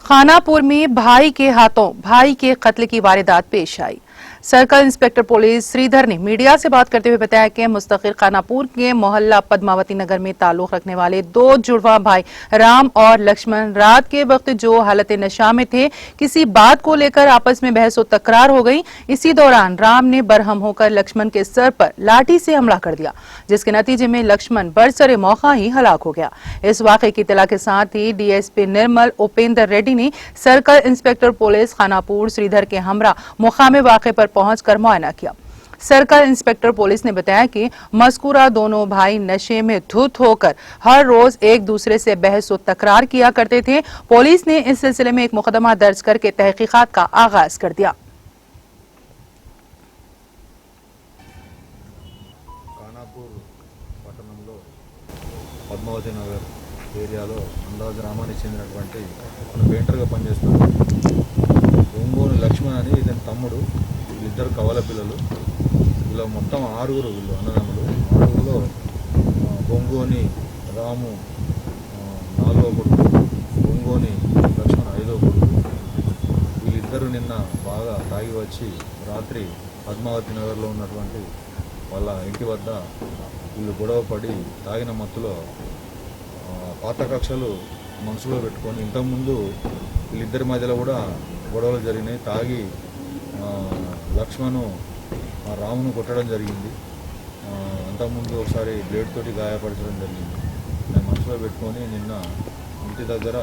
खानापुर में भाई के हाथों भाई के कत्ल की वारदात पेश आई। सर्कल इंस्पेक्टर पुलिस श्रीधर ने मीडिया से बात करते हुए बताया कि मुस्तकिल खानापुर के मोहल्ला पद्मावती नगर में ताल्लुक रखने वाले दो जुड़वा भाई राम और लक्ष्मण रात के वक्त जो हालत नशा में थे, किसी बात को लेकर आपस में बहस और तकरार हो गई। इसी दौरान राम ने बरहम होकर लक्ष्मण के सर पर लाठी से हमला कर दिया, जिसके नतीजे में लक्ष्मण बरसरे मौका ही हलाक हो गया। इस वाकये की इत्तला के साथ ही डीएसपी निर्मल उपेंद्र रेड्डी ने circle inspector police Khanapur Shridhar के हमरा मुकामे वाक़े पर पहुंचकर मुआयना किया। सर्कल इंस्पेक्टर पुलिस ने बताया कि मज़कूरा दोनों भाई नशे में धुत होकर हर रोज एक दूसरे से बहस और तकरार किया करते थे। पुलिस ने इस सिलसिले में एक मुकदमा दर्ज करके तहकीकात का आगाज कर दिया। खानापुर పట్టణంలో పద్మావతి నగర్ ఏరియాలో అందాజ గ్రామానికి చెందినటువంటి మన పెయింటర్గా పనిచేస్తున్నారు ఒంగోలు లక్ష్మణ్ అని ఇతని తమ్ముడు, వీళ్ళిద్దరు కవల పిల్లలు. వీళ్ళు మొత్తం ఆరుగురు, వీళ్ళు అన్నదమ్ములు. ఆరుగురులో బొంగోని రాము నాలుగో కొడుకు, బొంగోని లక్ష్మణ్ ఐదో కొడుకు. వీళ్ళిద్దరూ నిన్న బాగా తాగి వచ్చి రాత్రి పద్మావతి నగర్లో ఉన్నటువంటి వాళ్ళ ఇంటి వద్ద వీళ్ళు గొడవ పడి తాగిన మత్తులో పాత కక్షలు మనసులో పెట్టుకొని ఇంతకుముందు వీళ్ళిద్దరి మధ్యలో కూడా గొడవలు జరిగినాయి. తాగి లక్ష్మణ్ రామును కొట్టడం జరిగింది. అంతకుముందు ఒకసారి బ్లేడ్ తోటి గాయపరచడం జరిగింది. నేను మనసులో పెట్టుకొని నిన్న ఇంటి దగ్గర